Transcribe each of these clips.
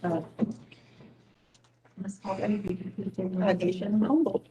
Ms. Hawkins, you can please take the invocation. Humbled.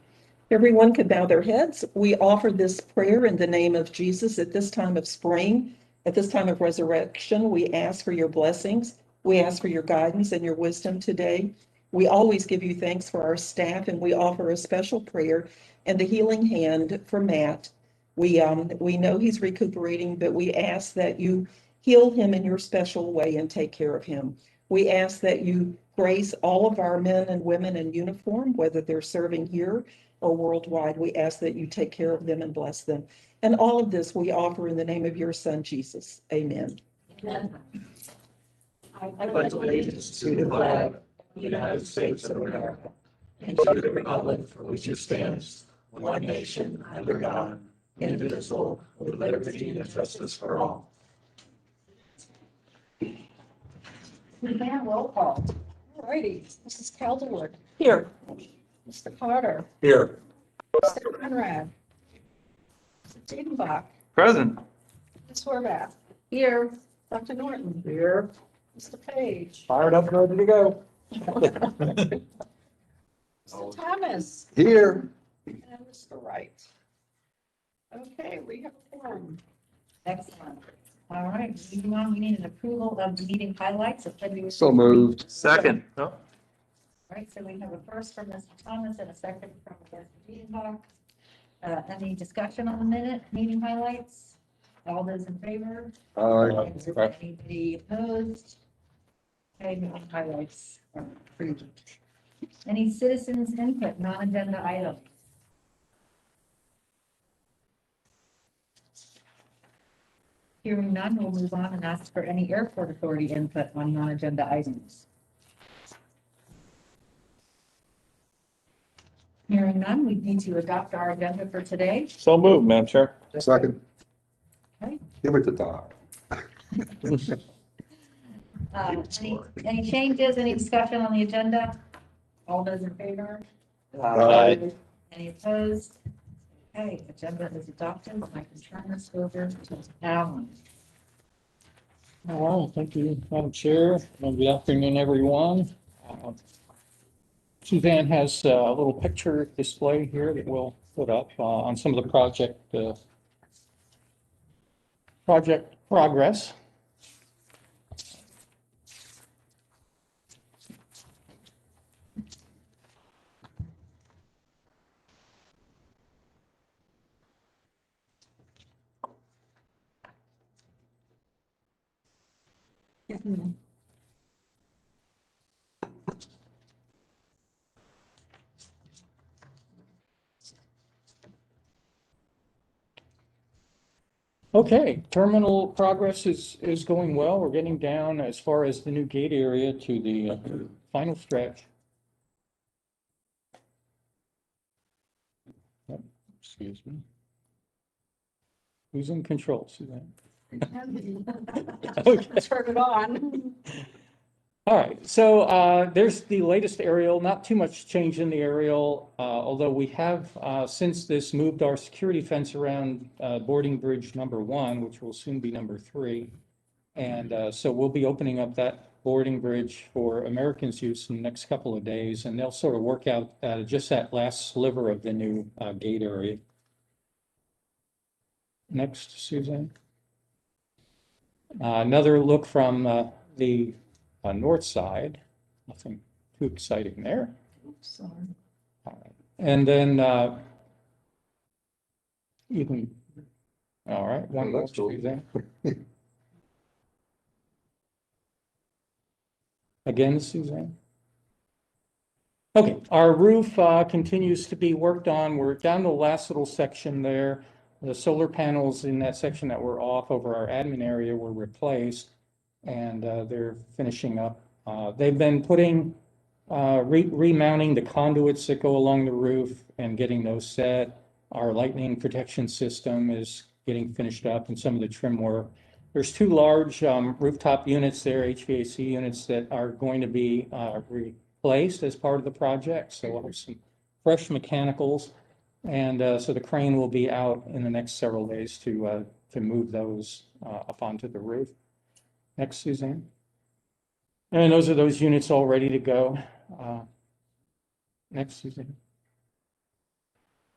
Everyone could bow their heads. We offer this prayer in the name of Jesus at this time of spring, at this time of resurrection. We ask for your blessings. We ask for your guidance and your wisdom today. We always give you thanks for our staff, and we offer a special prayer and the healing hand for Matt. We know he's recuperating, but we ask that you heal him in your special way and take care of him. We ask that you grace all of our men and women in uniform, whether they're serving here or worldwide. We ask that you take care of them and bless them. And all of this we offer in the name of your Son, Jesus. Amen. Amen. I pledge allegiance to the flag of the United States of America and to the republic for which it stands, one nation, under God, indivisible, with liberty and justice for all. Suzanne, roll call. All righty, Mrs. Calderwood, Here. Mr. Carter, Here. Mr. Conrad, Mr. Diedenbach, Present. Ms. Horvath, Here. Dr. Norton, Here. Mr. Page, Fired up, ready to go. Mr. Thomas, Here. and Mr. Wright. Okay, we have a forum. Excellent. All right, moving on, we need an approval of the meeting highlights of February. So moved. Second. All right, so we have a first from Mr. Thomas and a second from Mr. Diedenbach. Any discussion on the meeting highlights? All those in favor? Anybody opposed? Okay, meeting highlights are approved. Any citizens input, non-agenda items? Hearing none, we'll move on and ask for any airport authority input on non-agenda items. Hearing none, we need to adopt our agenda for today. So moved, Madam Chair. Second. Okay. Give it to Doc. Any changes, any discussion on the agenda? All those in favor? Aye. Any opposed? Okay, agenda is adopted. I can turn this over to Alan. All right, thank you, Madam Chair. Good afternoon, everyone. Suzanne has a little picture display here that we'll put up on some of the project progress. Okay, terminal progress is going well. We're getting down as far as the new gate area to the final stretch. Oh, excuse me. Who's in control, Suzanne? Okay. Turn it on. All right, so there's the latest aerial, not too much change in the aerial, although we have since this moved our security fence around boarding bridge number 1, which will soon be number 3. And so we'll be opening up that boarding bridge for Americans' use in the next couple of days, and they'll sort of work out just that last sliver of the new gate area. Next, Suzanne. Another look from the north side, nothing too exciting there. Sorry. And then you can, all right, one more, Suzanne. Again, Suzanne. Okay, our roof continues to be worked on. We're down to the last little section there. The solar panels in that section that were off over our admin area were replaced, and they're finishing up. They've been putting, remounting the conduits that go along the roof and getting those set. Our lightning protection system is getting finished up and some of the trim work. There's 2 large rooftop units there, HVAC units, that are going to be replaced as part of the project. So we'll have some fresh mechanicals. And so the crane will be out in the next several days to move those up onto the roof. Next, Suzanne. And those are those units all ready to go. Next, Susan.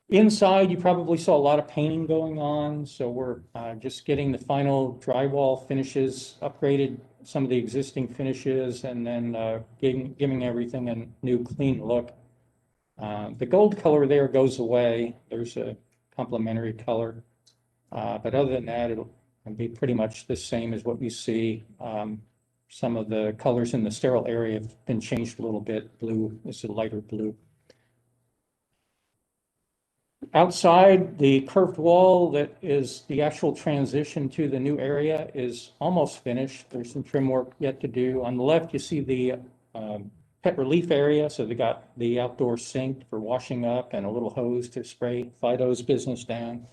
Inside, you probably saw a lot of painting going on, so we're just getting the final drywall finishes, upgraded some of the existing finishes, and then giving everything a new clean look. The gold color there goes away. There's a complementary color. But other than that, it'll be pretty much the same as what you see. Some of the colors in the sterile area have been changed a little bit. Blue is a lighter blue. Outside, the curved wall that is the actual transition to the new area is almost finished. There's some trim work yet to do. On the left, you see the pet relief area. So they got the outdoor sink for washing up and a little hose to spray Fido's business down.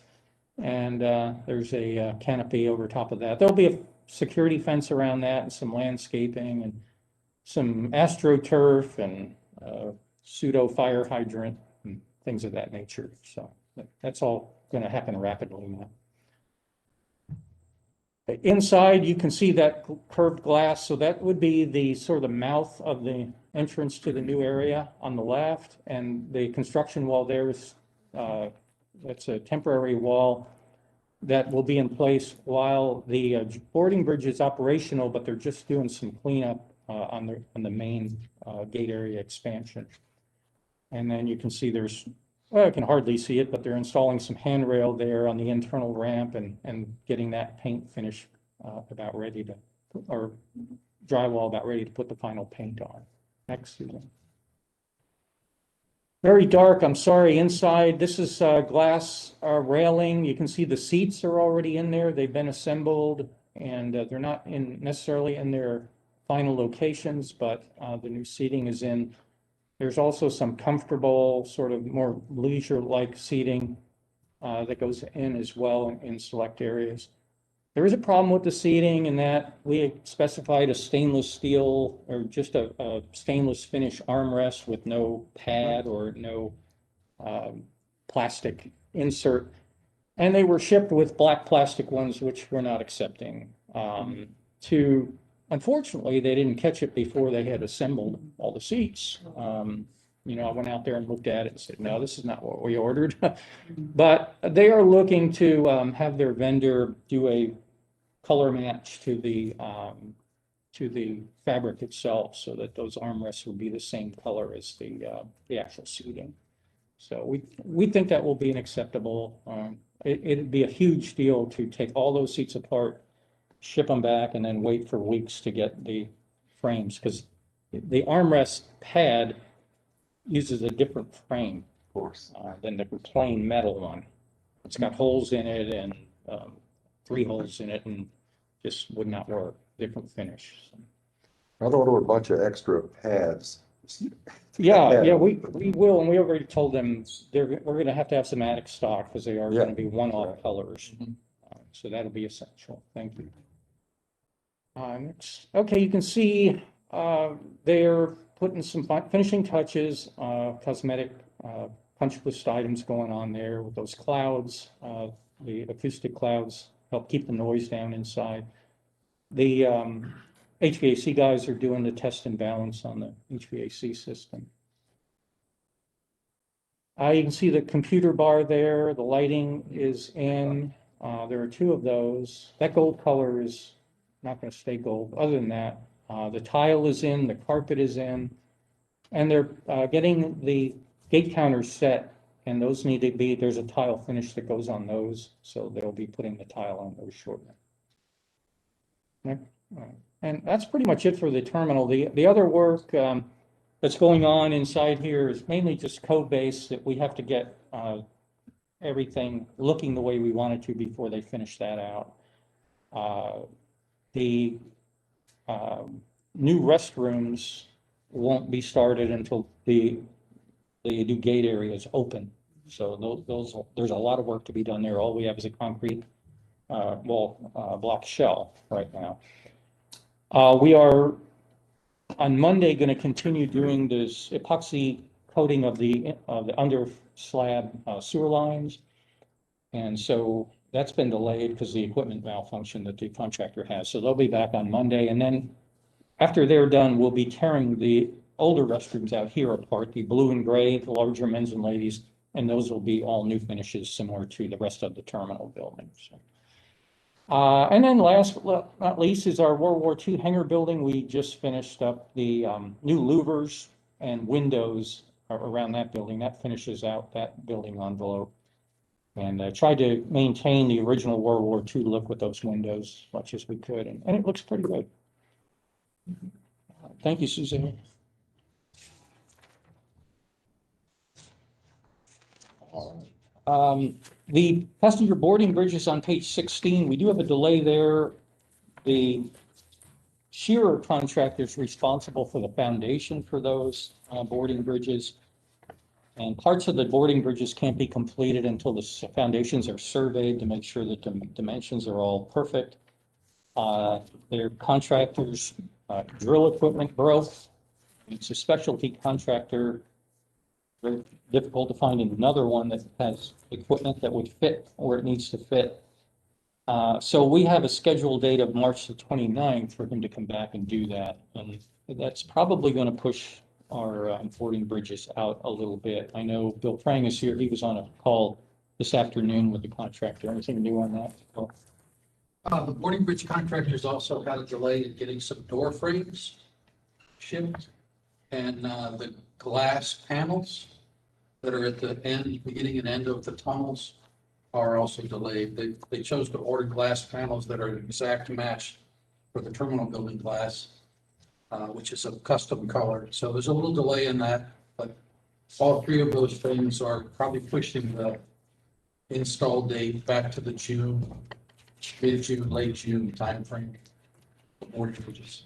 And there's a canopy over top of that. There'll be a security fence around that and some landscaping and some astroturf and pseudo fire hydrant and things of that nature. So that's all going to happen rapidly now. Inside, you can see that curved glass. So that would be the sort of the mouth of the entrance to the new area on the left. And the construction wall there is, that's a temporary wall that will be in place while the boarding bridge is operational, but they're just doing some cleanup on the main gate area expansion. And then you can see there's, well, I can hardly see it, but they're installing some handrail there on the internal ramp and getting that paint finish about ready to, or drywall about ready to put the final paint on. Next, Susan. Very dark, I'm sorry, inside. This is glass railing. You can see the seats are already in there. They've been assembled and they're not necessarily in their final locations, but the new seating is in. There's also some comfortable, sort of more leisure-like seating that goes in as well in select areas. There is a problem with the seating in that we specified a stainless steel or just a stainless finish armrest with no pad or no plastic insert. And they were shipped with black plastic ones, which we're not accepting. Unfortunately, they didn't catch it before they had assembled all the seats. You know, I went out there and looked at it and said, no, this is not what we ordered. But they are looking to have their vendor do a color match to the fabric itself so that those armrests will be the same color as the actual seating. So we think that will be an acceptable. It'd be a huge deal to take all those seats apart, ship them back, and then wait for weeks to get the frames, because the armrest pad uses a different frame, of course, than the plain metal one. It's got holes in it and 3 holes in it, and just would not work. Different finish. So. I'd order a bunch of extra pads. Yeah, we will, and we already told them we're going to have some attic stock because they are going to be one-off colors. So that'll be essential. Thank you. Next, okay, you can see they're putting some finishing touches, cosmetic punch list items going on there with those clouds. The acoustic clouds help keep the noise down inside. The HVAC guys are doing the test and balance on the HVAC system. You can see the computer bar there. The lighting is in. There are 2 of those. That gold color is not going to stay gold. Other than that, the tile is in, the carpet is in, and they're getting the gate counters set, and those need to be, there's a tile finish that goes on those, so they'll be putting the tile on those shortly. And that's pretty much it for the terminal. The other work that's going on inside here is mainly just code base that we have to get everything looking the way we want it to before they finish that out. The new restrooms won't be started until the new gate area is open. So there's a lot of work to be done there. All we have is a concrete block shell right now. We are on Monday going to continue doing this epoxy coating of the under slab sewer lines. And so that's been delayed because the equipment malfunction that the contractor has. So they'll be back on Monday. And then after they're done, we'll be tearing the older restrooms out here apart, the blue and gray, the larger men's and ladies, and those will be all new finishes similar to the rest of the terminal building. So. And then last but not least is our World War II hangar building. We just finished up the new louvers and windows around that building. That finishes out that building envelope. And I tried to maintain the original World War II look with those windows as much as we could, and it looks pretty good. Thank you, Suzanne. The passenger boarding bridges on page 16, we do have a delay there. The shearer contractor is responsible for the foundation for those boarding bridges. And parts of the boarding bridges can't be completed until the foundations are surveyed to make sure that the dimensions are all perfect. Their contractors' drill equipment broke. It's a specialty contractor. Very difficult to find another one that has equipment that would fit where it needs to fit. So we have a scheduled date of March the 29th for him to come back and do that. And that's probably going to push our boarding bridges out a little bit. I know Bill Frang is here. He was on a call this afternoon with the contractor. Anything new on that? The boarding bridge contractors also had a delay in getting some door frames shipped, and the glass panels that are at the end, beginning and end of the tunnels are also delayed. They chose to order glass panels that are an exact match for the terminal building glass, which is a custom color. So there's a little delay in that, but all three of those things are probably pushing the install date back to the mid-June, late June timeframe for boarding bridges.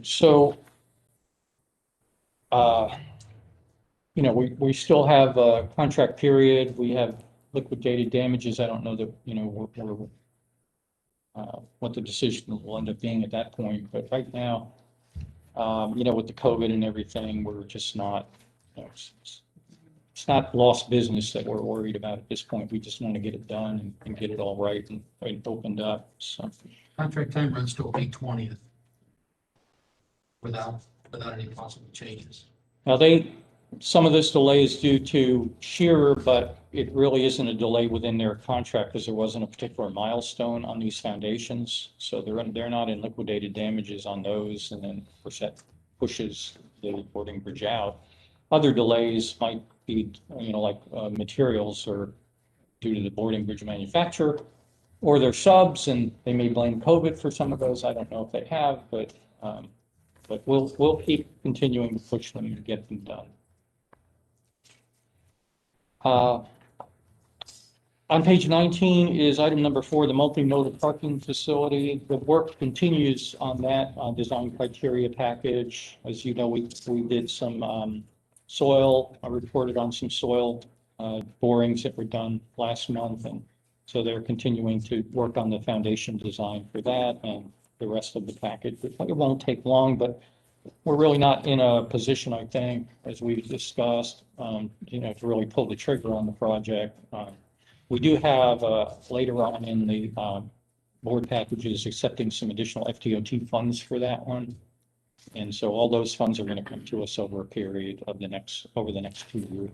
So, you know, we still have a contract period. We have liquidated damages. I don't know that, you know, what the decision will end up being at that point. But right now, you know, with the COVID and everything, we're just not, you know, it's not lost business that we're worried about at this point. We just want to get it done and get it all right and opened up. So Contract time runs till May 20th without any possible changes. now some of this delay is due to shearer, but it really isn't a delay within their contract because there wasn't a particular milestone on these foundations. So they're not in liquidated damages on those, and then of course that pushes the boarding bridge out. Other delays might be, you know, like materials or due to the boarding bridge manufacturer, or their subs, and they may blame COVID for some of those. I don't know if they have, but we'll keep continuing to push them and get them done. On page 19 is item number 4, the multimodal parking facility. The work continues on that design criteria package. As you know, we did some soil. I reported on some soil borings that were done last month, and so they're continuing to work on the foundation design for that and the rest of the package. It won't take long, but we're really not in a position, I think, as we've discussed, you know, to really pull the trigger on the project. We do have later on in the board packages accepting some additional FTOT funds for that one. And so all those funds are going to come to us over a period of over the next 2 years.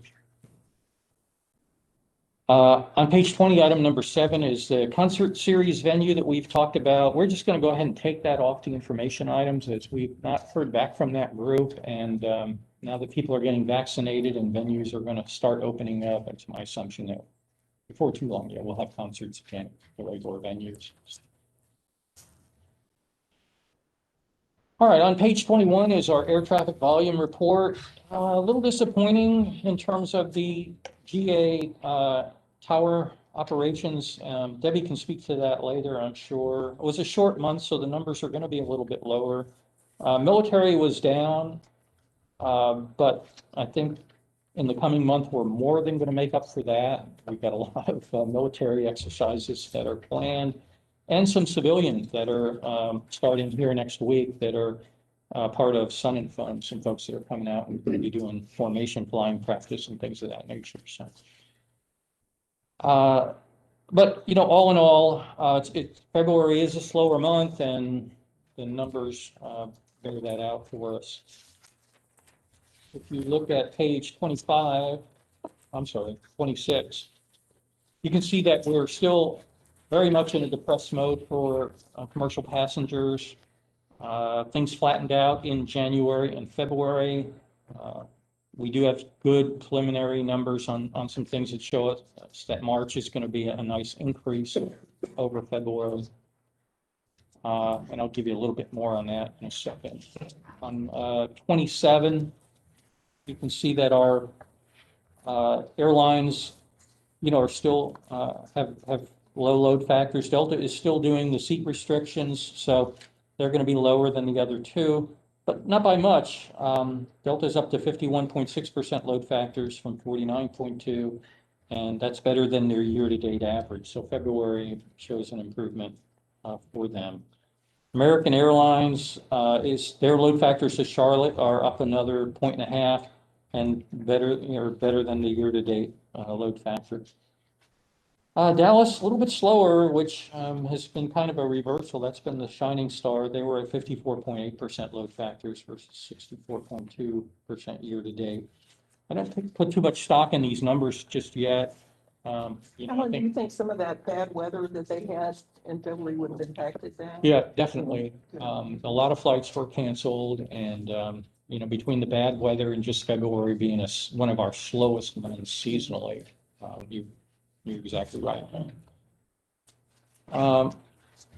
On page 20, item number 7 is the concert series venue that we've talked about. We're just going to go ahead and take that off the information items, as we've not heard back from that group. And now that people are getting vaccinated and venues are going to start opening up, it's my assumption that before too long, yeah, we'll have concerts again at the regular venues. All right, on page 21 is our air traffic volume report. A little disappointing in terms of the GA tower operations. Debbie can speak to that later, I'm sure. It was a short month, so the numbers are going to be a little bit lower. Military was down, but I think in the coming month, we're more than going to make up for that. We've got a lot of military exercises that are planned, and some civilians that are starting here next week that are part of Sun and Fun, some folks that are coming out and going to be doing formation flying practice and things of that nature. So, but you know, all in all, February is a slower month, and the numbers bear that out for us. If you look at page 25, I'm sorry, 26, you can see that we're still very much in a depressed mode for commercial passengers. Things flattened out in January and February. We do have good preliminary numbers on some things that show us that March is going to be a nice increase over February. And I'll give you a little bit more on that in a second. On 27, you can see that our airlines, are still have low load factors. Delta is still doing the seat restrictions, so they're going to be lower than the other two, but not by much. Delta is up to 51.6% load factors from 49.2, and that's better than their year-to-date average. So February shows an improvement for them. American Airlines their load factors to Charlotte are up another 1.5 and better than the year-to-date load factor. Dallas, a little bit slower, which has been kind of a reversal. That's been the shining star. They were at 54.8% load factors versus 64.2% year-to-date. I don't put too much stock in these numbers just yet. Alan, do you think some of that bad weather that they had in February would have impacted that? Yeah, definitely. A lot of flights were canceled, and between the bad weather and just February being one of our slowest months seasonally, you're exactly right.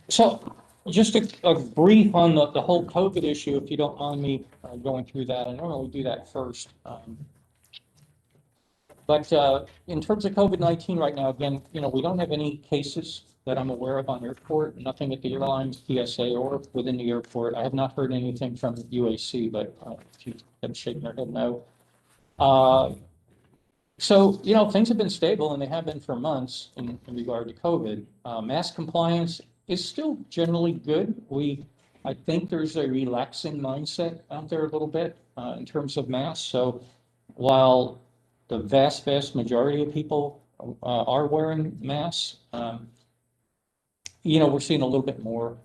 So just a brief on the whole COVID issue, if you don't mind me going through that. I normally do that first. But in terms of COVID-19 right now, again, we don't have any cases that I'm aware of on airport, nothing at the airlines, TSA, or within the airport. I have not heard anything from UAC, but if you have shaken their head no. So, things have been stable, and they have been for months in regard to COVID. Mask compliance is still generally good. I think there's a relaxing mindset out there a little bit in terms of masks. So while the vast majority of people are wearing masks, we're seeing a little bit more,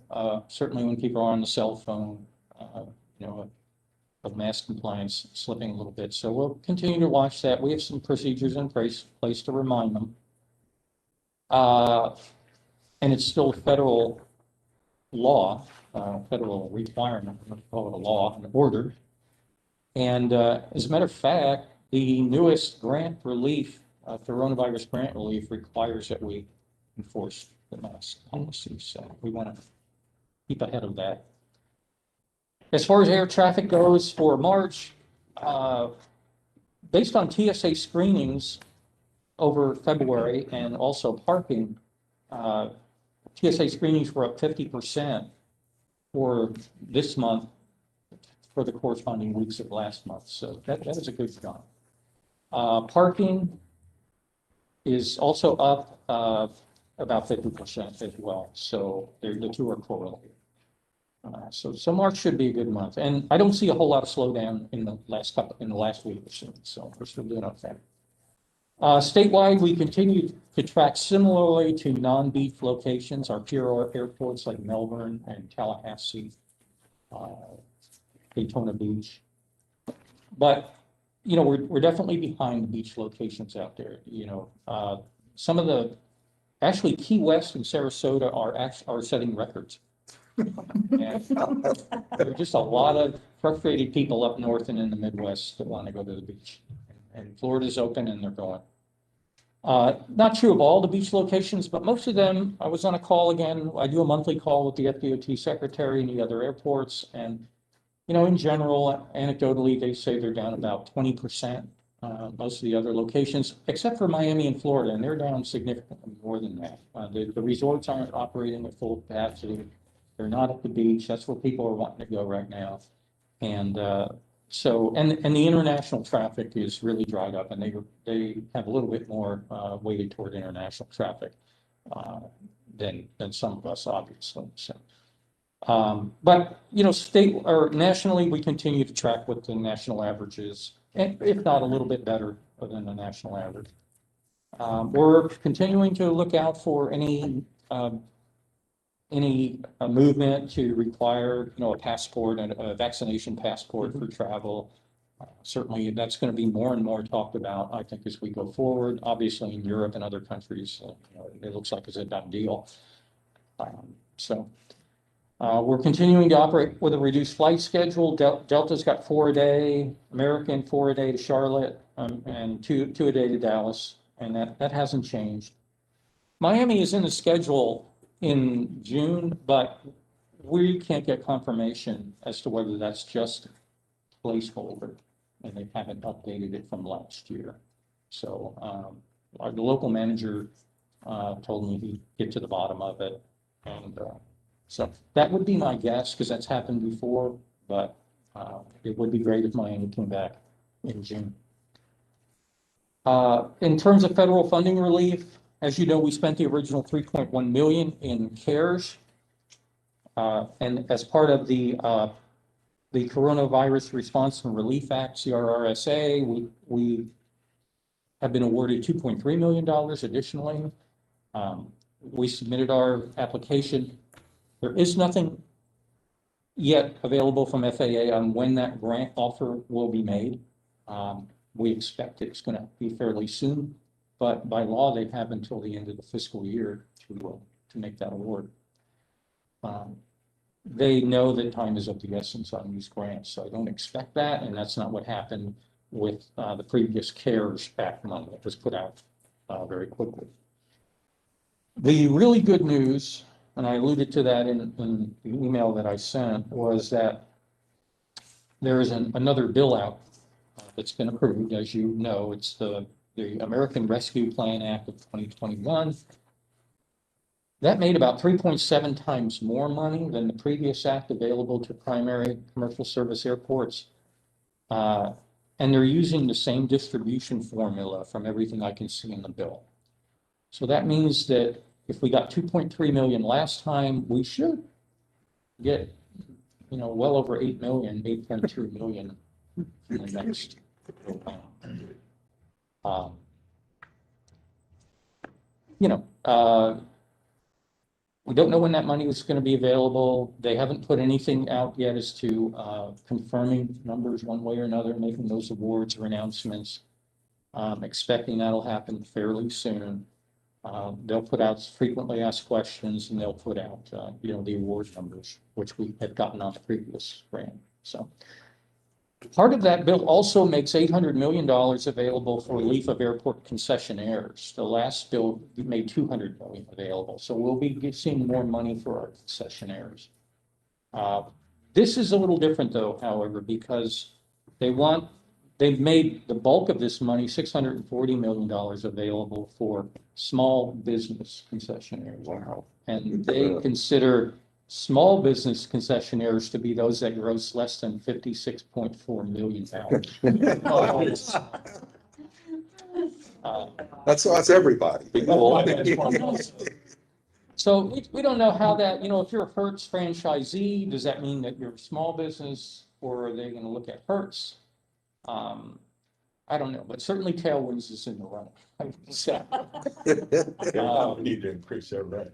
certainly when people are on the cell phone, of mask compliance slipping a little bit. So we'll continue to watch that. We have some procedures in place to remind them. And it's still federal law, federal requirement, let's call it a law, an order. And as a matter of fact, the newest grant relief, coronavirus grant relief, requires that we enforce the mask policy. So we want to keep ahead of that. As far as air traffic goes for March, based on TSA screenings over February and also parking, TSA screenings were up 50% for this month for the corresponding weeks of last month. So that is a good jump. Parking is also up about 50% as well. So the two are correlated. So March should be a good month, and I don't see a whole lot of slowdown in the last week or so. So we're still doing okay. Statewide, we continue to track similarly to non-beach locations, our peer airports like Melbourne and Tallahassee, Daytona Beach. But we're definitely behind the beach locations out there. Some of actually Key West and Sarasota are setting records. And there are just a lot of frustrated people up north and in the Midwest that want to go to the beach. And Florida's open and they're going. Not true of all the beach locations, but most of them. I was on a call again. I do a monthly call with the FDOT secretary and the other airports. And, in general, anecdotally, they say they're down about 20%. Most of the other locations, except for Miami and Florida, and they're down significantly more than that. The resorts aren't operating at full capacity. They're not at the beach. That's where people are wanting to go right now. And so the international traffic is really dried up, and they have a little bit more weighted toward international traffic than some of us, obviously. So, but state or nationally, we continue to track with the national averages, and if not a little bit better than the national average. We're continuing to look out for any any movement to require, a passport and a vaccination passport for travel. Certainly, that's going to be more and more talked about, I think, as we go forward. Obviously, in Europe and other countries, it looks like it's a done deal. We're continuing to operate with a reduced flight schedule. Delta's got 4 a day, American 4 a day to Charlotte, and two a day to Dallas, and that hasn't changed. Miami is in the schedule in June, but we can't get confirmation as to whether that's just placeholder, and they haven't updated it from last year. So the local manager told me he'd get to the bottom of it, and so that would be my guess, because that's happened before, but it would be great if Miami came back in June. In terms of federal funding relief, as you know, we spent the original $3.1 million in CARES. And as part of the Coronavirus Response and Relief Act, CRRSA, we have been awarded $2.3 million additionally. We submitted our application. There is nothing yet available from FAA on when that grant offer will be made. We expect it's going to be fairly soon, but by law, they have until the end of the fiscal year to make that award. They know that time is of the essence on these grants, so I don't expect that, and that's not what happened with the previous CARES Act money that was put out very quickly. The really good news, and I alluded to that in the email that I sent, was that there is another bill out that's been approved. As you know, it's the American Rescue Plan Act of 2021. That made about 3.7 times more money than the previous act available to primary commercial service airports. And they're using the same distribution formula from everything I can see in the bill. So that means that if we got 2.3 million last time, we should get, well over 8 million, 8.2 million in the next. We don't know when that money is going to be available. They haven't put anything out yet as to confirming numbers one way or another, making those awards or announcements. I'm expecting that'll happen fairly soon. They'll put out frequently asked questions, and they'll put out, the award numbers, which we had gotten on the previous grant. So part of that bill also makes $800 million available for relief of airport concessionaires. The last bill made $200 million available. So we'll be seeing more money for our concessionaires. This is a little different though, however, because they've made the bulk of this money, $640 million available for small business concessionaires. Wow. And they consider small business concessionaires to be those that gross less than $56.4 million. That's everybody. So we don't know how that, if you're a Hertz franchisee, does that mean that you're a small business, or are they going to look at Hertz? I don't know, but certainly Tailwinds is in the running. Need to increase their rent.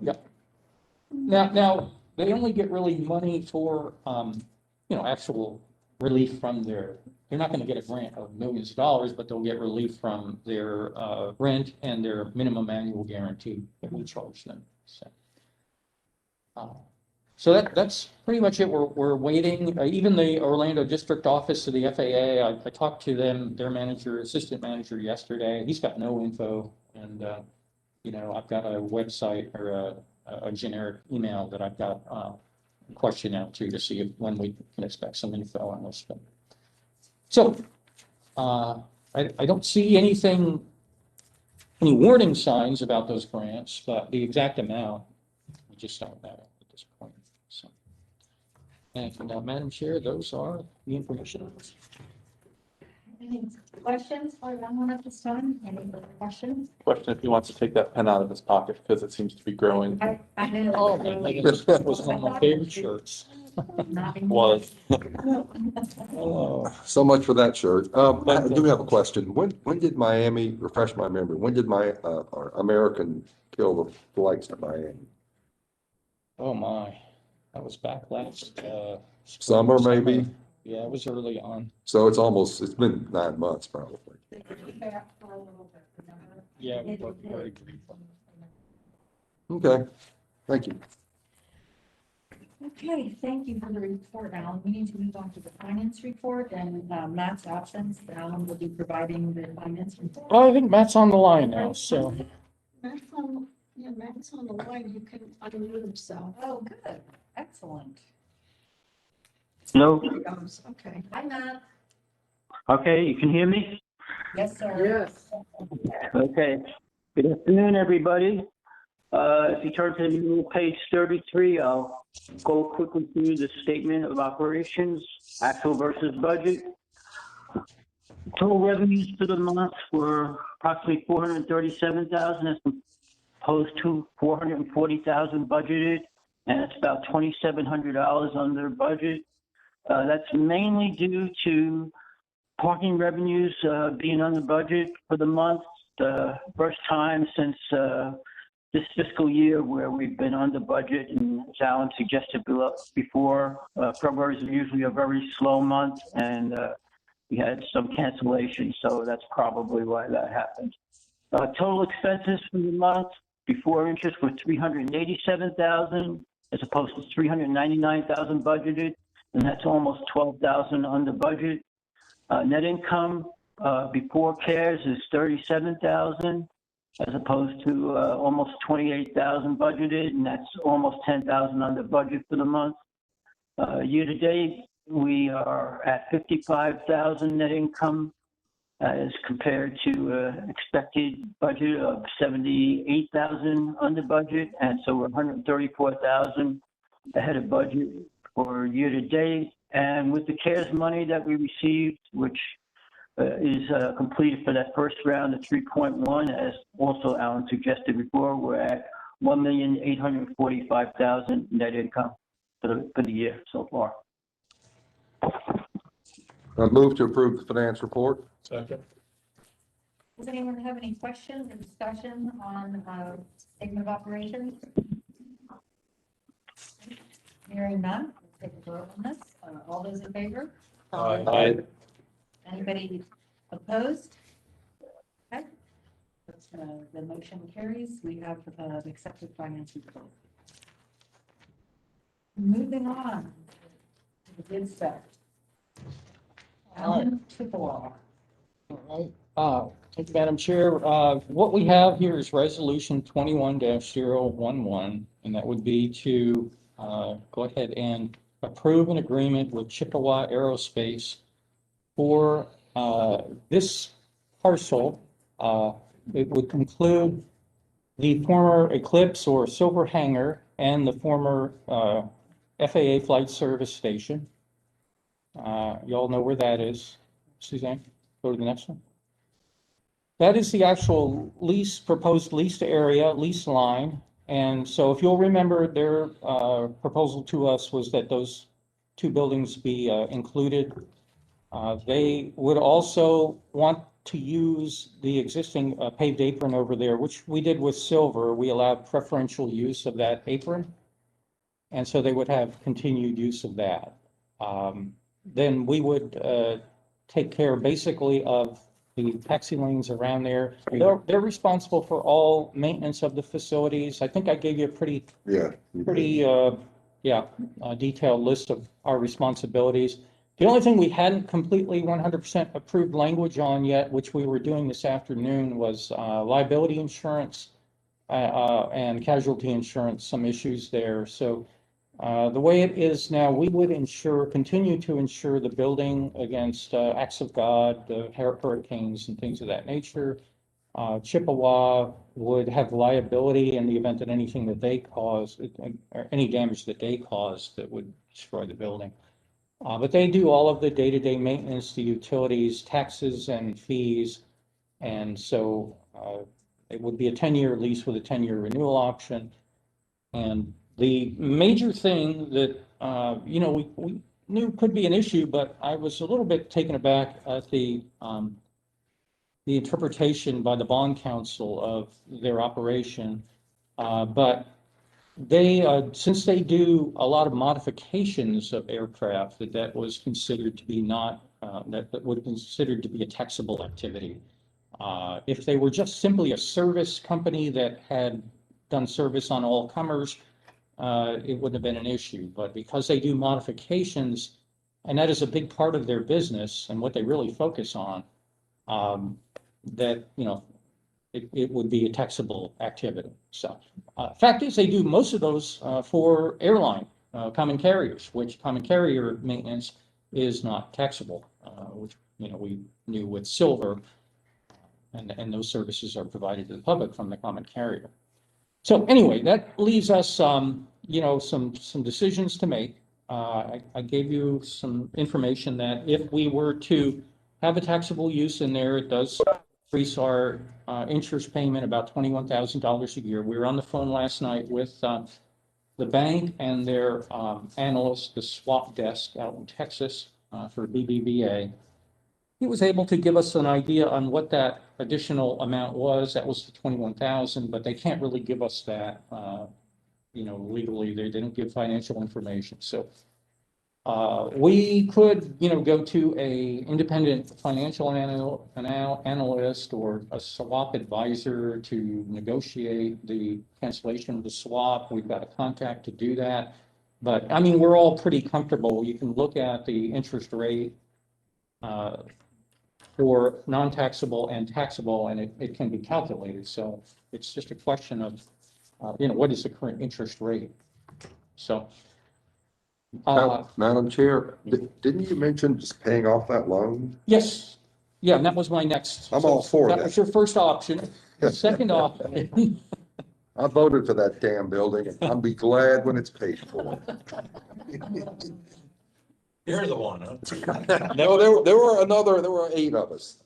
Yeah. Now they only get really money for actual relief from they're not going to get a grant of millions of dollars, but they'll get relief from their rent and their minimum annual guarantee that we charge them. So that's pretty much it. We're waiting. Even the Orlando district office of the FAA, I talked to them, their assistant manager yesterday. He's got no info, and I've got a website or a generic email that I've got a question out to see when we can expect some info on this. So I don't see any warning signs about those grants, but the exact amount, we just don't know at this point. So, and Madam Chair, those are the information. Any questions for someone at this time? Any other questions? Question if he wants to take that pen out of his pocket because it seems to be growing. I know. Oh, that was one of my favorite shirts. Not anymore. Oh. So much for that shirt. I do have a question. When did Miami, refresh my memory, when did American kill the flights to Miami? Oh my, that was back last, spring, Summer, maybe? Yeah, it was early on. So it's been 9 months probably. Back for a little bit, remember? Yeah. we It worked did. very- Okay, thank you. Okay, thank you for the report, Alan. We need to move on to the finance report, and Matt's absence, Alan will be providing the finance report. Well, I think Matt's on the line now, so. Matt's on the line, you can unmute himself. Oh, good, excellent. Hello. There he goes, okay. Hi, Matt. Okay, you can hear me? Yes, sir. Okay. Good afternoon, everybody. If you turn to the middle of page 33, I'll go quickly through the statement of operations, actual versus budget. Total revenues for the month were approximately $437,000 as opposed to $440,000 budgeted, and it's about $2,700 under budget. That's mainly due to parking revenues being under budget for the month, the first time since this fiscal year where we've been under budget. And as Alan suggested before, February is usually a very slow month, and we had some cancellations, so that's probably why that happened. Total expenses for the month before interest were $387,000 as opposed to $399,000 budgeted, and that's almost $12,000 under budget. Net income before CARES is $37,000 as opposed to almost $28,000 budgeted, and that's almost $10,000 under budget for the month. Year to date, we are at $55,000 net income as compared to expected budget of $78,000 under budget, and so we're $134,000 ahead of budget for year to date. And with the CARES money that we received, which is completed for that first round of 3.1, as also Alan suggested before, we're at $1,845,000 net income for the year so far. I move to approve the finance report. Second. Does anyone have any questions or discussion on statement of operations? Hearing none, we'll take a vote on this. All those in favor? Aye. Anybody opposed? Okay. The motion carries. We have accepted finance report. Moving on to the bid spec. Alan Chippewa. All right. Thank you, Madam Chair. What we have here is Resolution 21-011, and that would be to go ahead and approve an agreement with Chippewa Aerospace for this parcel. It would include the former Eclipse or Silver Hangar and the former FAA Flight Service Station. You all know where that is. Suzanne, go to the next one. That is the actual proposed leased area, lease line. And so if you'll remember, their proposal to us was that those two buildings be included. They would also want to use the existing paved apron over there, which we did with Silver. We allowed preferential use of that apron. And so they would have continued use of that. Then we would take care basically of the taxi lanes around there. They're responsible for all maintenance of the facilities. I think I gave you a pretty detailed list of our responsibilities. The only thing we hadn't completely 100% approved language on yet, which we were doing this afternoon, was liability insurance and casualty insurance, some issues there. So the way it is now, we would continue to insure the building against acts of God, hurricanes and things of that nature. Chippewa would have liability in the event that anything that they caused, or any damage that they caused that would destroy the building. But they do all of the day-to-day maintenance, the utilities, taxes and fees. And so it would be a 10-year lease with a 10-year renewal option. And the major thing that, we knew could be an issue, but I was a little bit taken aback at the interpretation by the bond counsel of their operation. But since they do a lot of modifications of aircraft, that was considered to be not, that would be considered to be a taxable activity. If they were just simply a service company that had done service on all comers, it wouldn't have been an issue. But because they do modifications, and that is a big part of their business and what they really focus on, that, it would be a taxable activity. So, fact is, they do most of those for airline common carriers, which common carrier maintenance is not taxable, which, we knew with Silver, and those services are provided to the public from the common carrier. So anyway, that leaves us, some decisions to make. I gave you some information that if we were to have a taxable use in there, it does increase our interest payment about $21,000 a year. We were on the phone last night with the bank and their analyst, the swap desk out in Texas for BBVA. He was able to give us an idea on what that additional amount was. That was the 21,000, but they can't really give us that, legally. They didn't give financial information. So we could, go to a independent financial analyst or a swap advisor to negotiate the cancellation of the swap. We've got a contact to do that. But I mean, we're all pretty comfortable. You can look at the interest rate for non-taxable and taxable, and it can be calculated. So it's just a question of, what is the current interest rate? So. Madam Chair, didn't you mention just paying off that loan? Yes. Yeah, and that was my next. I'm all for That that. was your first option. The second option. I voted for that damn building, and I'll be glad when it's paid for. You're the one, huh? No, there were 8 of us.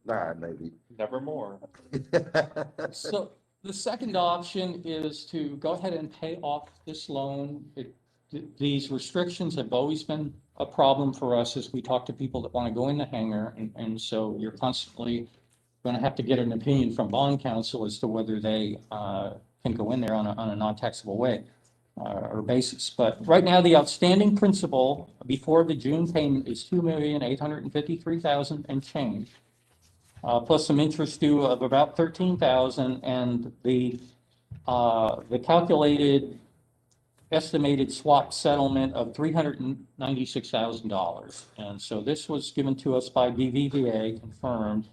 9, maybe. Never more. So the second option is to go ahead and pay off this loan. These restrictions have always been a problem for us as we talk to people that want to go in the hangar. And so you're constantly going to have to get an opinion from bond counsel as to whether they can go in there on a non-taxable way or basis. But right now, the outstanding principal before the June payment is $2,853,000 and change, plus some interest due of about $13,000, and the calculated estimated swap settlement of $396,000. And so this was given to us by BVVA, confirmed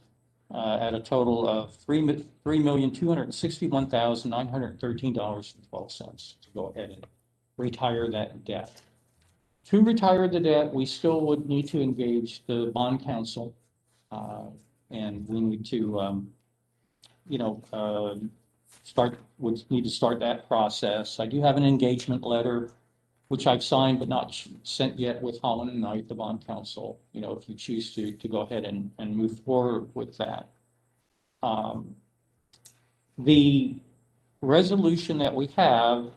at a total of $3,261,913.12 to go ahead and retire that debt. To retire the debt, we still would need to engage the bond counsel, and we need to, would need to start that process. I do have an engagement letter, which I've signed but not sent yet with Holland and Knight, the bond counsel, if you choose to go ahead and move forward with that. The resolution that we have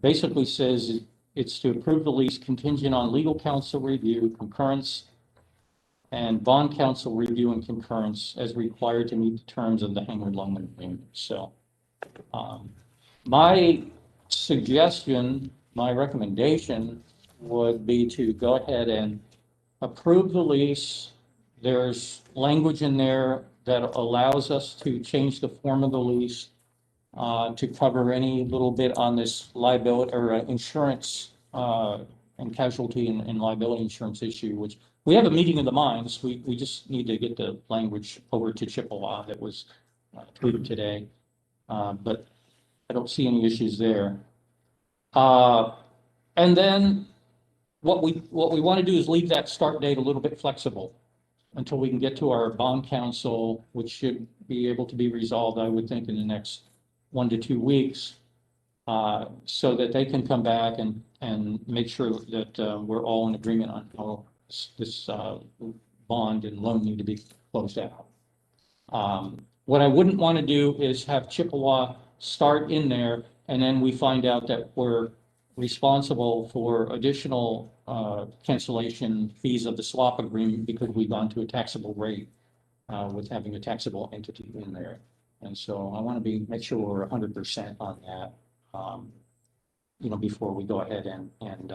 basically says it's to approve the lease contingent on legal counsel review, concurrence, and bond counsel review and concurrence as required to meet the terms of the hangar loan agreement. So my suggestion, my recommendation would be to go ahead and approve the lease. There's language in there that allows us to change the form of the lease to cover any little bit on this liability or insurance and casualty and liability insurance issue, which we have a meeting of the minds. We just need to get the language over to Chippewa that was tweeted today, but I don't see any issues there. And then what we want to do is leave that start date a little bit flexible until we can get to our bond counsel, which should be able to be resolved, I would think, in the next 1 to 2 weeks, so that they can come back and make sure that we're all in agreement on how this bond and loan need to be closed out. What I wouldn't want to do is have Chippewa start in there and then we find out that we're responsible for additional cancellation fees of the swap agreement because we've gone to a taxable rate with having a taxable entity in there. And so I want to make sure we're 100% on that. before we go ahead and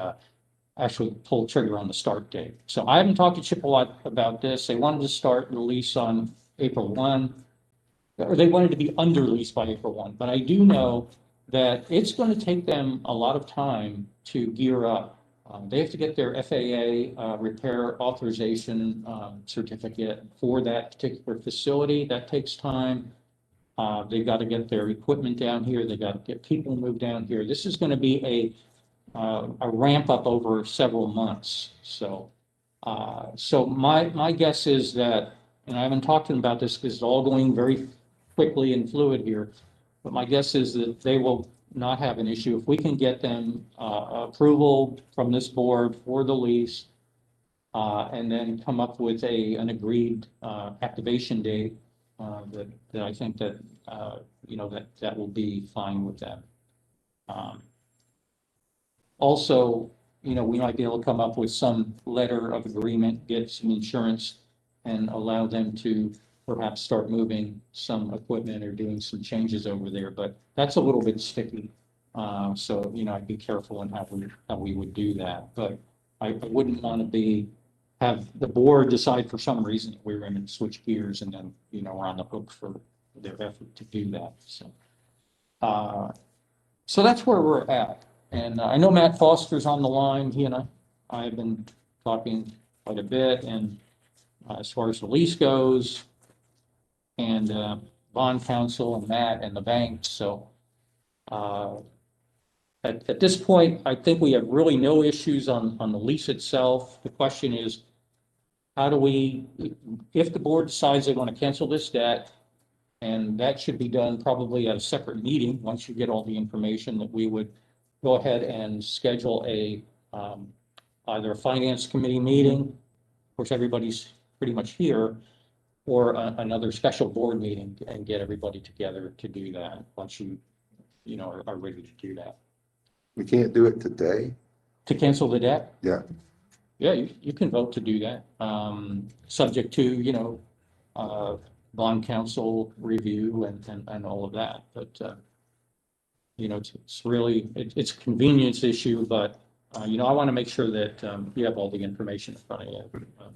actually pull trigger on the start date. So I haven't talked to Chippewa about this. They wanted to start the lease on April 1, or they wanted to be under lease by April 1. But I do know that it's going to take them a lot of time to gear up. They have to get their FAA repair authorization certificate for that particular facility. That takes time. They've got to get their equipment down here. They've got to get people moved down here. This is going to be a ramp up over several months. So my guess is that, and I haven't talked to them about this because it's all going very quickly and fluid here, but my guess is that they will not have an issue. If we can get them approval from this board for the lease, and then come up with an agreed activation date, that I think that that will be fine with them. Also, we might be able to come up with some letter of agreement, get some insurance, and allow them to perhaps start moving some equipment or doing some changes over there. But that's a little bit sticky. So, I'd be careful in how we would do that. But I wouldn't want to have the board decide for some reason that we're going to switch gears and then, we're on the hook for their effort to do that. So that's where we're at. And I know Matt Foster's on the line. He and I have been talking quite a bit. And as far as the lease goes, and bond counsel and Matt and the bank. So at this point, I think we have really no issues on the lease itself. The question is, how do we, if the board decides they want to cancel this debt, and that should be done probably at a separate meeting, once you get all the information, that we would go ahead and schedule either a finance committee meeting, of course, everybody's pretty much here, or another special board meeting and get everybody together to do that once you are ready to do that. We can't do it today? To cancel the debt? Yeah. Yeah, you can vote to do that, subject to, bond counsel review and all of that. But, it's really, it's a convenience issue, but, I want to make sure that you have all the information in front of you.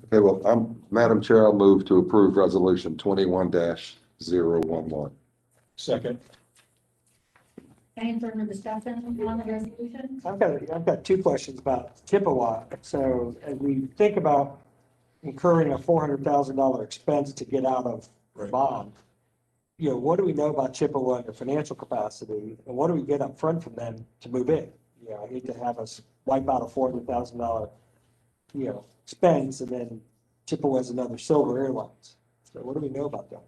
Okay, well, Madam Chair, I'll move to approve resolution 21-011. Second. Any further discussion on the resolution? I've got two questions about Chippewa. So as we think about incurring a $400,000 expense to get out of the bond, what do we know about Chippewa and their financial capacity, and what do we get up front from them to move in? I hate to have us wipe out a $400,000, expense, and then Chippewa's another Silver Airlines. So what do we know about them?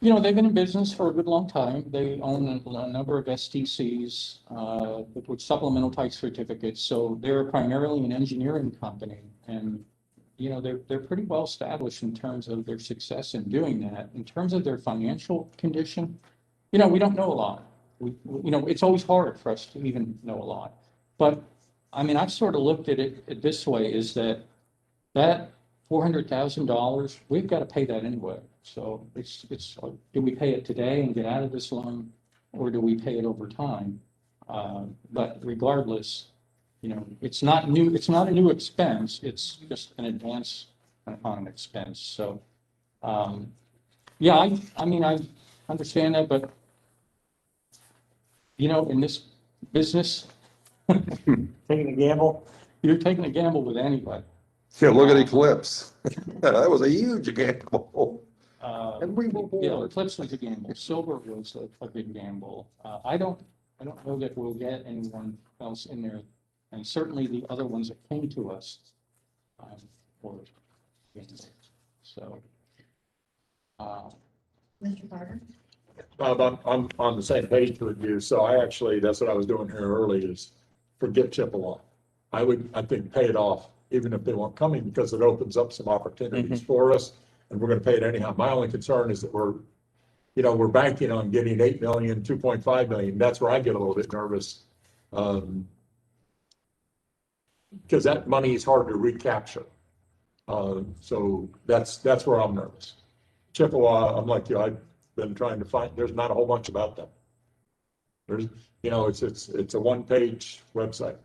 They've been in business for a good long time. They own a number of STCs, with supplemental type certificates. So they're primarily an engineering company, and they're pretty well established in terms of their success in doing that. In terms of their financial condition, we don't know a lot. It's always hard for us to even know a lot. But I've sort of looked at it this way: is that $400,000, we've got to pay that anyway. So it's do we pay it today and get out of this loan, or do we pay it over time? But regardless, it's not new. It's not a new expense. It's just an advance on an expense. So, yeah, I understand that, but in this business, Taking a gamble? you're taking a gamble with anybody. Yeah, look at Eclipse. That was a huge gamble. And we will. Yeah, Eclipse was a gamble. Silver was a big gamble. I don't know that we'll get anyone else in there, and certainly the other ones that came to us for gambles. So, Mr. Carter? I'm on the same page with you. So that's what I was doing here early, is forget Chippewa. I think pay it off, even if they weren't coming, because it opens up some opportunities for us, and we're going to pay it anyhow. My only concern is that we're banking on getting 8 million, 2.5 million. That's where I get a little bit nervous. Because that money is hard to recapture. So that's where I'm nervous. Chippewa, I'm like you, I've been trying to find, there's not a whole bunch about them. There's, it's a one-page website.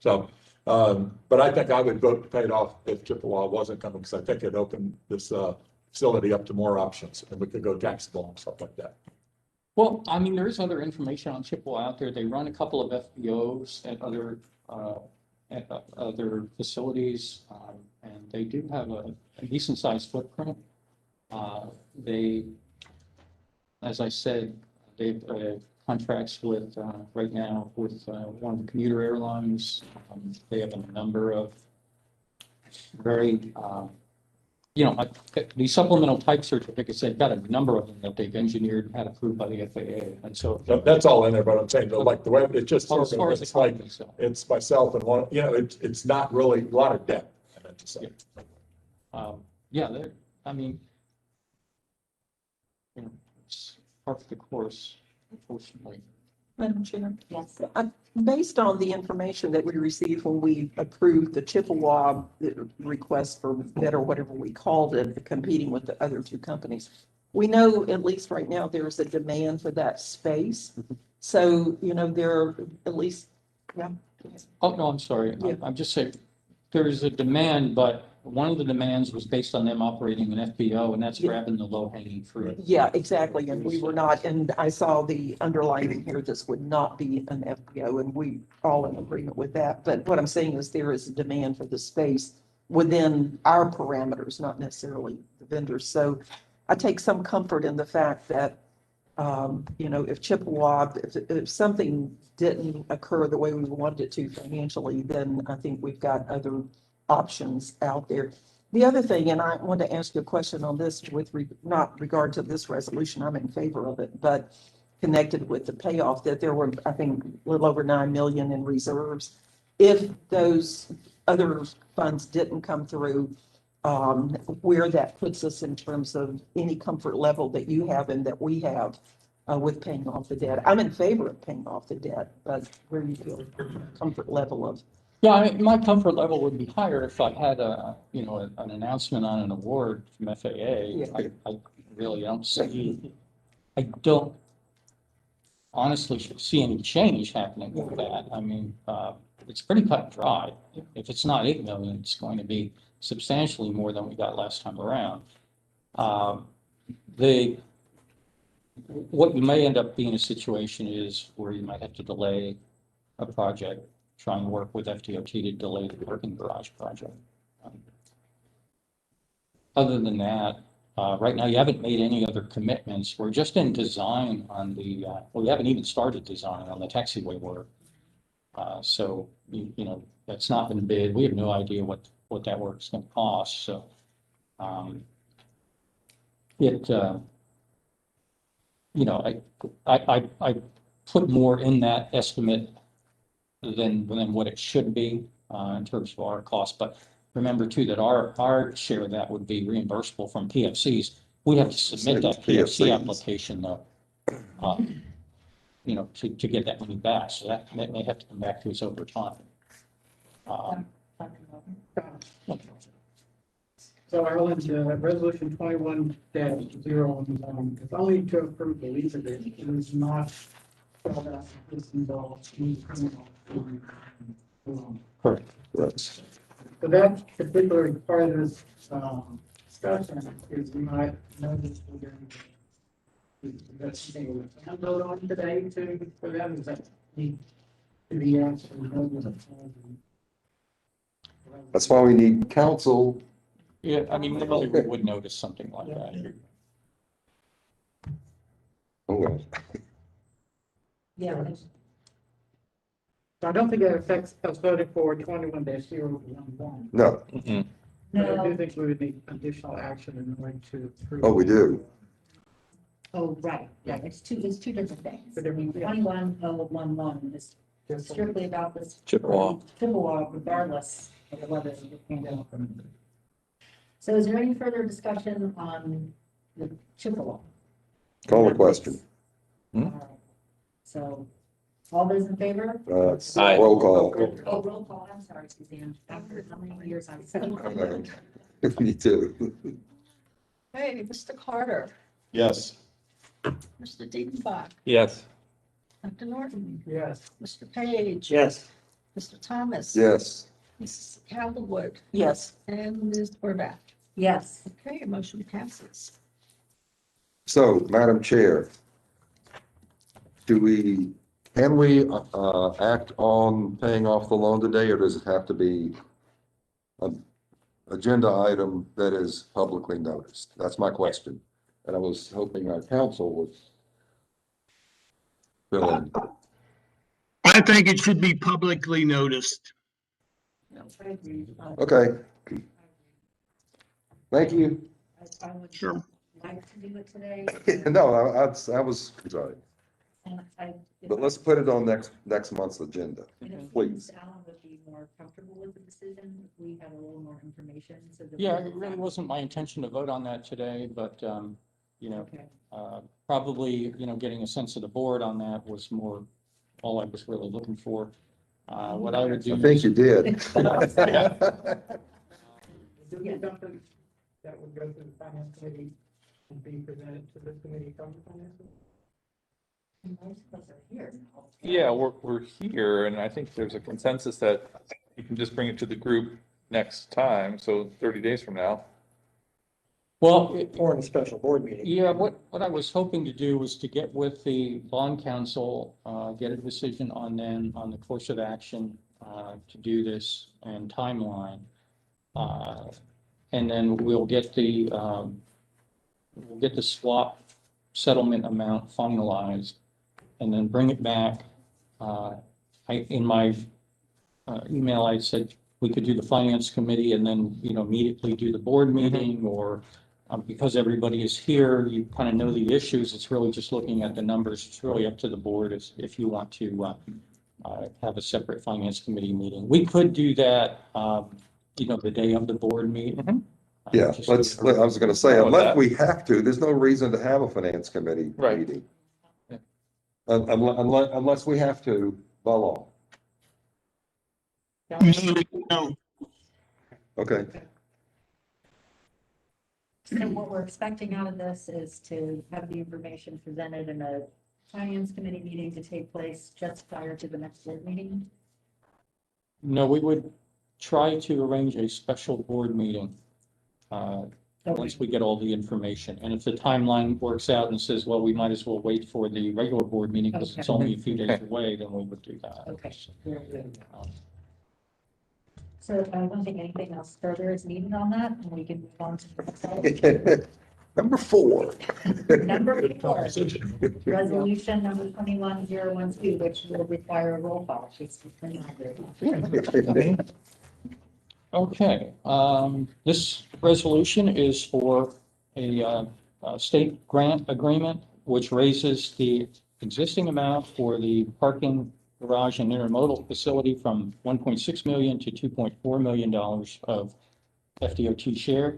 So, but I think I would vote to pay it off if Chippewa wasn't coming, because I think it opened this, facility up to more options, and we could go taxable and stuff like that. Well, I mean, there is other information on Chippewa out there. They run a couple of FBOs at other facilities, and they do have a decent sized footprint. They, as I said, they've contracts with, right now with one of the commuter airlines. They have a number of very, these supplemental type certificates, they've got a number of them that they've engineered and had approved by the FAA. And so That's all in there, but I'm saying, though, like the web, it just, as far as it's the like, company, so, it's myself and one, it's not really a lot of depth, I meant to say. yeah, I mean, it's part of the course, unfortunately. Madam Chair. Yes. Based on the information that we received when we approved the Chippewa request for bid or whatever we called it, competing with the other two companies, we know at least right now there's a demand for that space. So, there at least, yeah. Oh, no, I'm sorry. Yeah. I'm just saying, there is a demand, but one of the demands was based on them operating an FBO, and that's grabbing the low hanging fruit. Yeah, exactly. And we were not, and I saw the underlining here, this would not be an FBO, and we all in agreement with that. But what I'm saying is there is a demand for the space within our parameters, not necessarily the vendors. So I take some comfort in the fact that, if Chippewa, if something didn't occur the way we wanted it to financially, then I think we've got other options out there. The other thing, and I want to ask you a question on this with not regard to this resolution, I'm in favor of it, but connected with the payoff, that there were, I think, a little over 9 million in reserves. If those other funds didn't come through, where that puts us in terms of any comfort level that you have and that we have with paying off the debt. I'm in favor of paying off the debt, but where do you feel comfort level of? Yeah, I mean, my comfort level would be higher if I had an announcement on an award from FAA. Yeah. I really don't see, I don't honestly see any change happening with that. I mean, it's pretty cut and dry. If it's not 8 million, it's going to be substantially more than we got last time around. What you may end up being a situation is where you might have to delay a project, try and work with FDOT to delay the parking garage project. Other than that, right now you haven't made any other commitments. We're just in design on the, we haven't even started design on the taxiway work. So, that's not been bid. We have no idea what that work's going to cost. So, I put more in that estimate than what it should be in terms of our cost. But remember too that our share of that would be reimbursable from PFCs. We have to submit that PFC application though, to get that money back. So that may have to come back to us over time. So Arlen, resolution 21-011 is only to approve the lease agreement. It is not spelled out this involves any criminal. Correct. Right. So that particular part of this discussion is we might notice we're going to investigate with and vote on today for that. Is that need to be actually noted? That's why we need counsel. Yeah, I mean, normally we would notice something like that. Oh, well. Yeah. So I don't think that affects us voting for 21-011. No. But I do think we would need additional action in order to approve. Oh, we do. Oh, right. Yeah, it's two different things. But I mean, 21-011 is strictly about this. Chippewa. Chippewa, regardless of whether it came down from. So is there any further discussion on the Chippewa? Call the question. All right. So all those in favor? Aye. Roll call. Oh, roll call. I'm sorry, Suzanne. After how many years I've said. Me too. Hey, Mr. Carter, Yes. Mr. Diedenbach, Yes. Dr. Norton, Yes. Mr. Page. Yes. Mr. Thomas. Yes. Mrs. Calderwood, Yes. and Ms. Horvath. Yes. Okay, motion passes. So, Madam Chair, can we act on paying off the loan today, or does it have to be an agenda item that is publicly noticed? That's my question. And I was hoping our council would fill in. I think it should be publicly noticed. Okay. Thank you. I would Sure. like to do it today. No, I was, sorry. And But let's put it on next month's agenda, and if please. Mrs. Allen would be more comfortable with the decision, if we had a little more information, so that. Yeah, it really wasn't my intention to vote on that today, but, you know, Okay. probably, you know, getting a sense of the board on that was more all I was really looking for. What I would do. I think you did. Is it something that would go through the finance committee and be presented to this committee from the finance committee? Most of us are here. Yeah, we're here, and I think there's a consensus that you can just bring it to the group next time, so 30 days from now. Well, Or in a special board meeting. yeah, what I was hoping to do was to get with the bond council, get a decision on them, on the course of action, to do this and timeline. And then we'll get the swap settlement amount finalized and then bring it back. In my email, I said we could do the finance committee and then, you know, immediately do the board meeting, or because everybody is here, you kind of know the issues. It's really just looking at the numbers. It's really up to the board if you want to have a separate finance committee meeting. We could do that, you know, the day of the board meeting. Yeah, Just I was gonna say, How about unless that? we have to, there's no reason to have a finance committee Right. meeting. Yeah. Unless we have to, by law. No. Okay. So what we're expecting out of this is to have the information presented in a finance committee meeting to take place just prior to the next board meeting. No, we would try to arrange a special board meeting once we get all the information. And if the timeline works out and says, well, we might as well wait for the regular board meeting because it's Okay. only a few days Okay. away, then we would do that. Okay. So I don't think anything else further is needed on that, and we can move on to the next item. Number 4. Number 4, resolution number 21012, which will require a roll call. Okay, this resolution is for a state grant agreement, which raises the existing amount for the parking garage and intermodal facility from 1.6 million to $2.4 million of FDOT share.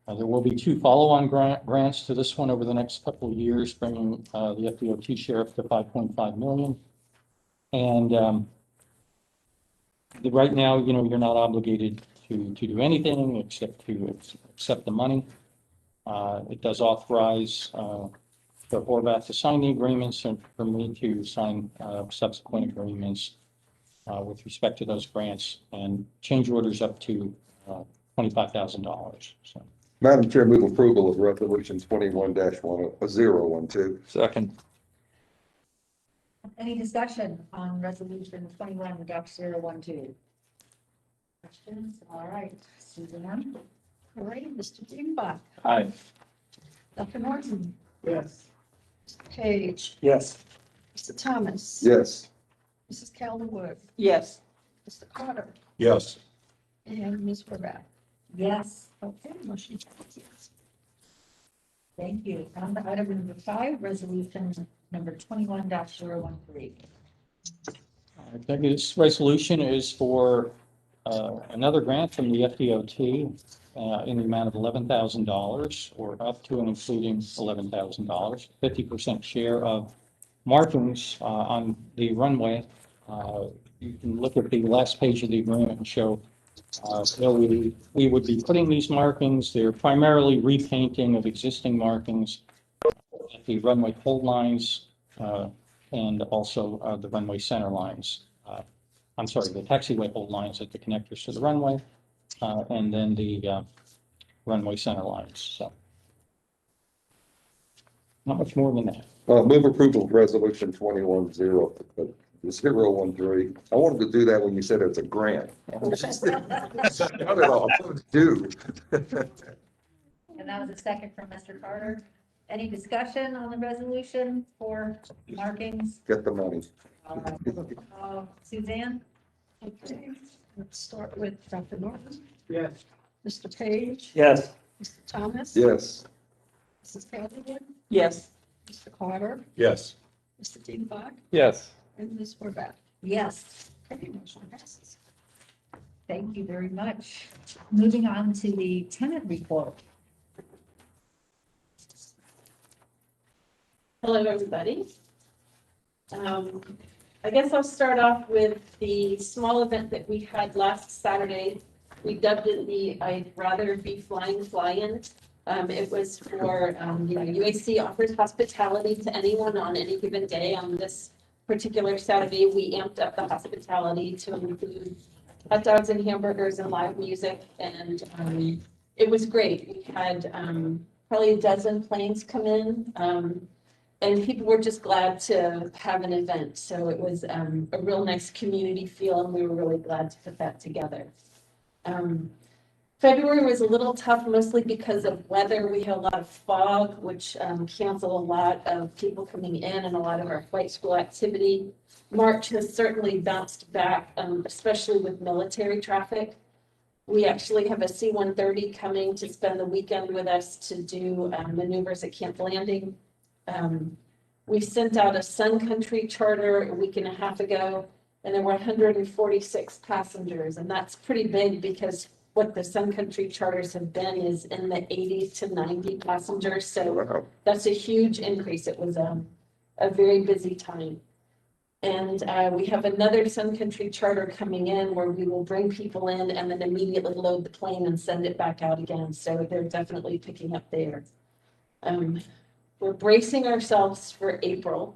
There will be 2 follow-on grants to this one over the next couple of years, bringing the FDOT share up to 5.5 million. And right now, you know, you're not obligated to do anything except to accept the money. It does authorize the Horvath to sign the agreements and for me to sign subsequent agreements with respect to those grants and change orders up to $25,000. So. Madam Chair, move approval of resolution 21-1012. Second. Any discussion on resolution 21-012? Questions? All right, Suzanne? All right, Mr. Dingba, Aye. Dr. Norton, Yes. Mr. Page, Yes. Mr. Thomas. Yes. Mrs. Calderwood, Yes. Mr. Carter, Yes. and Ms. Horvath. Yes, Okay, motion passes. thank you. On to item number 5, resolution number 21-013. This resolution is for another grant from the FDOT in the amount of $11,000 or up to and including $11,000, 50% share of markings on the runway. You can look at the last page of the agreement and show we would be putting these markings. They're primarily repainting of existing markings at the runway hold lines and also the runway center lines. I'm sorry, the taxiway hold lines at the connectors to the runway, and then the runway center lines, so. Not much more than that. Move approval of resolution 21-013. I wanted to do that when you said it's a grant. Not at all, I wanted to do. And that was a second from Mr. Carter. Any discussion on the resolution for markings? Get the money. Suzanne? Okay, let's start with Dr. Norton, Yes. Mr. Page, Yes. Mr. Thomas. Yes. Mrs. Callaghan, Yes. Mr. Carter, Yes. Mr. Dienbach, Yes. and Ms. Horvath. Yes. Okay, motion passes. Thank you very much. Moving on to the tenant report. Hello, everybody. I guess I'll start off with the small event that we had last Saturday. We dubbed it the I'd Rather Be Flying Fly-In. It was for, UAC offers hospitality to anyone on any given day. On this particular Saturday, we amped up the hospitality to include hot dogs and hamburgers and live music, and it was great. We had probably a dozen planes come in. And people were just glad to have an event. So it was a real nice community feel, and we were really glad to put that together. February was a little tough, mostly because of weather. We had a lot of fog, which canceled a lot of people coming in and a lot of our flight school activity. March has certainly bounced back, especially with military traffic. We actually have a C-130 coming to spend the weekend with us to do maneuvers at Camp Landing. We sent out a Sun Country charter a week and a half ago, and there were 146 passengers, and that's pretty big because what the Sun Country charters have been is in the 80 to 90 passengers, so that's a huge increase. It was a very busy time. And we have another Sun Country charter coming in where we will bring people in and then immediately load the plane and send it back out again, so they're definitely picking up there. We're bracing ourselves for April,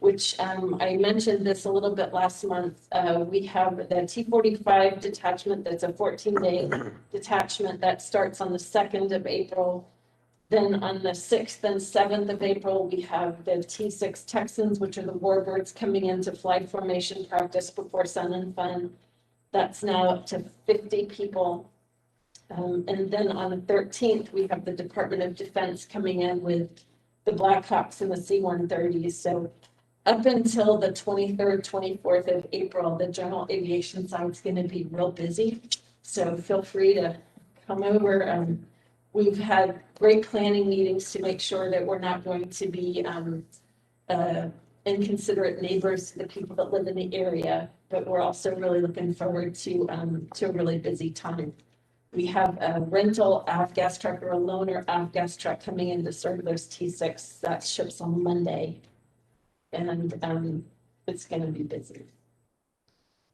which I mentioned this a little bit last month. We have the T-45 detachment that's a 14-day detachment that starts on the 2nd of April. Then on the 6th and 7th of April, we have the T-6 Texans, which are the warbirds coming into flight formation practice before Sun and Fun. That's now up to 50 people. And then on the 13th, we have the Department of Defense coming in with the Blackhawks and the C-130s. So up until the 23rd, 24th of April, the general aviation side's going to be real busy. So feel free to come over. We've had great planning meetings to make sure that we're not going to be inconsiderate neighbors to the people that live in the area, but we're also really looking forward to a really busy time. We have a rental avgas truck or a loaner avgas truck coming in to serve those T6 that ships on Monday. And it's going to be busy.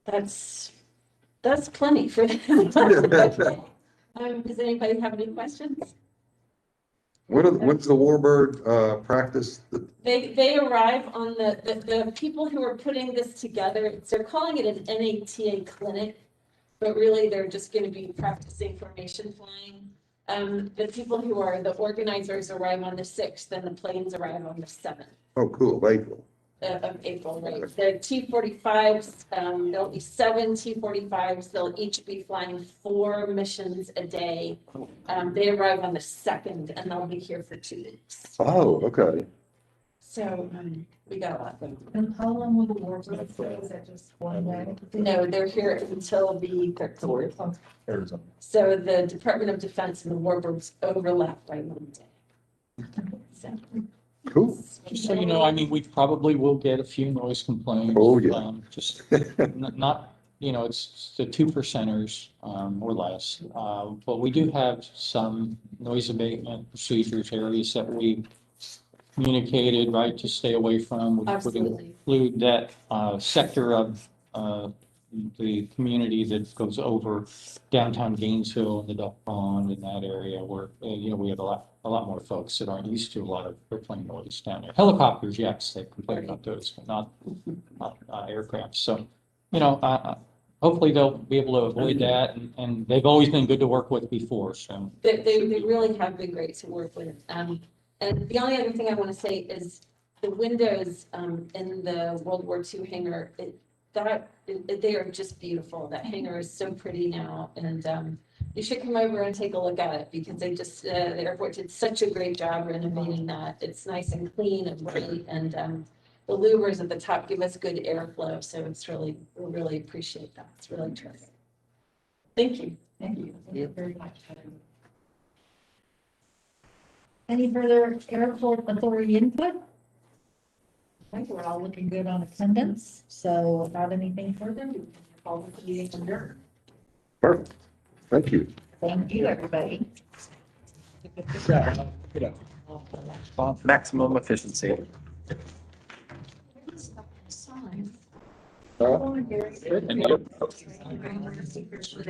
That's plenty for them. Does anybody have any questions? When's the warbird practice? They arrive on the people who are putting this together. They're calling it an NATA clinic, but really they're just going to be practicing formation flying. The people who are the organizers arrive on the 6th and the planes arrive on the 7th. Oh, cool, April. Of April, right? The T-45s, there'll be 7 T-45s. They'll each be flying 4 missions a day. They arrive on the 2nd and they'll be here for 2 weeks. Oh, okay. So we got a lot going on. And how long will the warbirds stay? Is that just one day? No, they're here until the 13th. Arizona. So the Department of Defense and the warbirds overlap by 1 day. So. Cool. Just so you know, I mean, we probably will get a few noise complaints. Oh, yeah. Just not, it's the 2%ers or less. But we do have some noise abatement procedures, areas that we communicated, right, to stay away from. Would Absolutely. include that sector of the community that goes over downtown Gainesville and the Duck Pond in that area where, we have a lot more folks that aren't used to a lot of airplane noise down there. Helicopters, yes, they complain about those, but not aircraft. So, hopefully they'll be able to avoid that, and they've always been good to work with before, so. They really have been great to work with. And the only other thing I want to say is the windows in the World War II hangar, they are just beautiful. That hangar is so pretty now, and you should come over and take a look at it because the airport did such a great job renovating that. It's nice and clean and bright, and the louvers at the top give us good airflow, so we really appreciate that. It's really terrific. Thank you. Thank you. Thank you very much. Any further airport authority input? I think we're all looking good on attendance, so without anything further, we can call the meeting adjourned. Perfect. Thank you. Thank you, everybody. Maximum efficiency. Sign. Huh? And you-